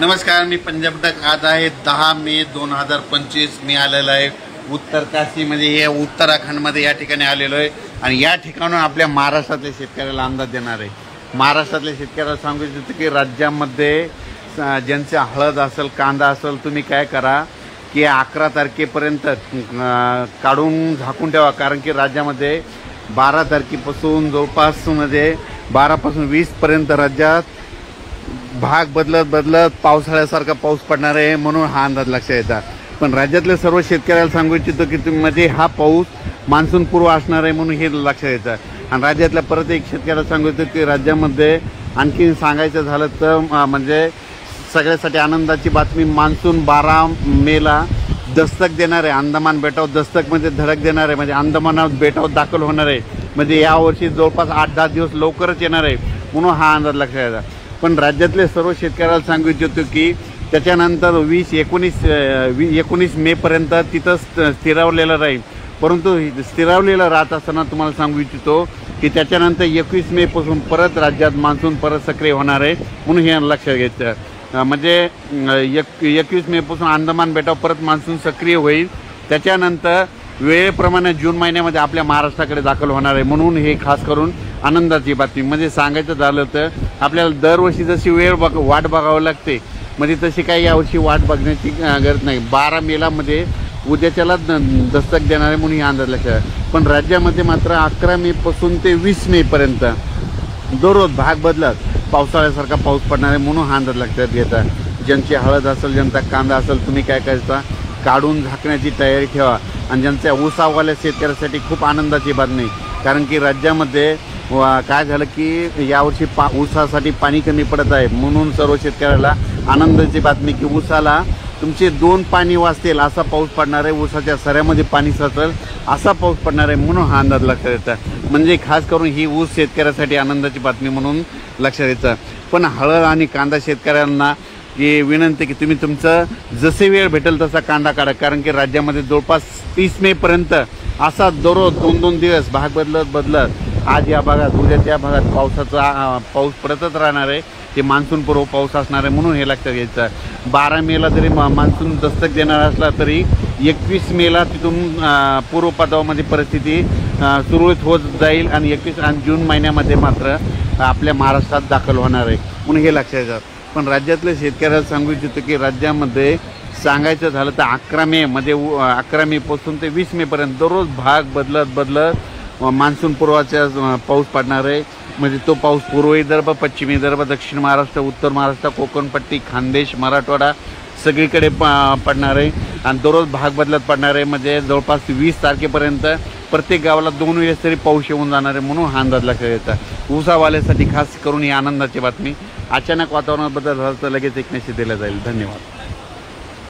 नमस्कार, मी पंजाब तक आज आहे 10 मे 2025। मी आलेलो आहे उत्तर काशीमध्ये, हे उत्तराखंडमध्ये या ठिकाणी आलेलो आहे आणि या ठिकाणून आपल्या महाराष्ट्रातल्या शेतकऱ्याला अंदाज देणार आहे। महाराष्ट्रातल्या शेतकऱ्याला सांगू इच्छितो की राज्यामध्ये ज्यांचे हळद असेल, कांदा असेल, तुम्ही काय करा की 11 तारखेपर्यंत काढून झाकून ठेवा, कारण की राज्यामध्ये 12 तारखेपासून जवळपास 12 पासून 20 पर्यंत राज्यात भाग बदलत पावसाळ्यासारखा पाऊस पडणार आहे, म्हणून हा अंदाज लक्षात येतात। पण राज्यातल्या सर्व शेतकऱ्याला सांगू इच्छितो की मध्ये हा पाऊस मान्सून पूर्व असणार आहे, म्हणून हे लक्षात येतं। आणि राज्यातल्या परत एक शेतकऱ्याला सांगू इच्छितो की राज्यामध्ये आणखी सांगायचं झालं तर म्हणजे सगळ्यासाठी आनंदाची बातमी, मान्सून 12 मेला दस्तक देणार आहे। अंदमान बेटावर दस्तक म्हणजे धडक देणार आहे, म्हणजे अंदमान बेटावर दाखल होणार आहे, म्हणजे यावर्षी जवळपास 8-10 दिवस लवकरच येणार आहे, म्हणून हा अंदाज लक्षात येतात। पण राज्यातले सर्व शेतकऱ्याला सांगू इच्छितो की त्याच्यानंतर 20-19 मेपर्यंत तिथं स्थिरावलेलं राहील, परंतु स्थिरावलेलं राहत असताना तुम्हाला सांगू इच्छितो की त्याच्यानंतर 21 मेपासून परत राज्यात मान्सून परत सक्रिय होणार आहे, म्हणून हे लक्षात घ्यायचं। म्हणजे 21 मेपासून अंदमान बेटावर परत मान्सून सक्रिय होईल, त्याच्यानंतर वेळेप्रमाणे जून महिन्यामध्ये आपल्या महाराष्ट्राकडे दाखल होणार आहे, म्हणून हे खास करून आनंदाची बातमी। म्हणजे सांगायचं झालं तर आपल्याला दरवर्षी जशी वाट बघावं लागते, म्हणजे तशी काही यावर्षी वाट बघण्याची गरज नाही। 12 मेला मध्ये उद्याच्याला दस्तक देणार आहे, म्हणून हे अंदाज लक्षात। पण राज्यामध्ये मात्र 11 मेपासून ते 20 मेपर्यंत दररोज भाग बदलत पावसाळ्यासारखा पाऊस पडणार आहे, म्हणून हा अंदाज लक्षात घेतात। ज्यांची हळद असेल, ज्यांचा कांदा असेल, तुम्ही काय करायचा, काढून झाकण्याची तयारी ठेवा। आणि ज्यांच्या ऊसावाल्या शेतकऱ्यासाठी खूप आनंदाची बातमी, कारण की राज्यामध्ये काय झालं की यावर्षी ऊसासाठी पाणी कमी पडत आहे, म्हणून सर्व शेतकऱ्याला आनंदाची बातमी की ऊसाला तुमचे 2 पाणी वाचतील असा पाऊस पडणार आहे, ऊसाच्या सऱ्यामध्ये पाणी साचेल असा पाऊस पडणार आहे, म्हणून हा अंदाज लक्षात येतात। म्हणजे खास करून ही ऊस शेतकऱ्यासाठी आनंदाची बातमी म्हणून लक्षात येतं। पण हळद आणि कांदा शेतकऱ्यांना की विनंती की तुम्ही तुमचं जसे वेळ भेटेल तसा कांदा काढा, कारण की राज्यामध्ये जवळपास 30 मेपर्यंत असा दररोज 2-2 दिवस भाग बदलत आज या भागात, उद्या त्या भागात पाऊस पडतच राहणार आहे, ते मान्सून पूर्व पाऊस असणार आहे, म्हणून हे लक्षात घ्यायचं। 12 मेला जरी मान्सून दस्तक देणार असला तरी 21 मेला तिथून पूर्वपदामध्ये परिस्थिती सुरळीत होत जाईल आणि 21 आणि जून महिन्यामध्ये मात्र आपल्या महाराष्ट्रात दाखल होणार आहे, म्हणून हे लक्षात येतं। पण राज्यातल्या शेतकऱ्याला सांगू इच्छितो की राज्यामध्ये सांगायचं झालं तर 11 मेपासून ते 20 मेपर्यंत दररोज भाग बदलत मान्सून पूर्वाचा पाऊस पडणार आहे। म्हणजे तो पाऊस पूर्व विदर्भ, पश्चिम विदर्भ, दक्षिण महाराष्ट्र, उत्तर महाराष्ट्र, कोकणपट्टी, खानदेश, मराठवाडा सगळीकडे पडणार आहे आणि दररोज भाग बदलत पडणार आहे। म्हणजे जवळपास 20 तारखेपर्यंत प्रत्येक गावाला 2 वेळेस तरी पाऊस येऊन जाणार आहे, म्हणून हा अंदाज लक्षात येतात। ऊसावाल्यासाठी खास करून ही आनंदाची बातमी। अचानक वातावरणात बदल झाला तर लगेच एक मेसेज दिला जाईल। धन्यवाद।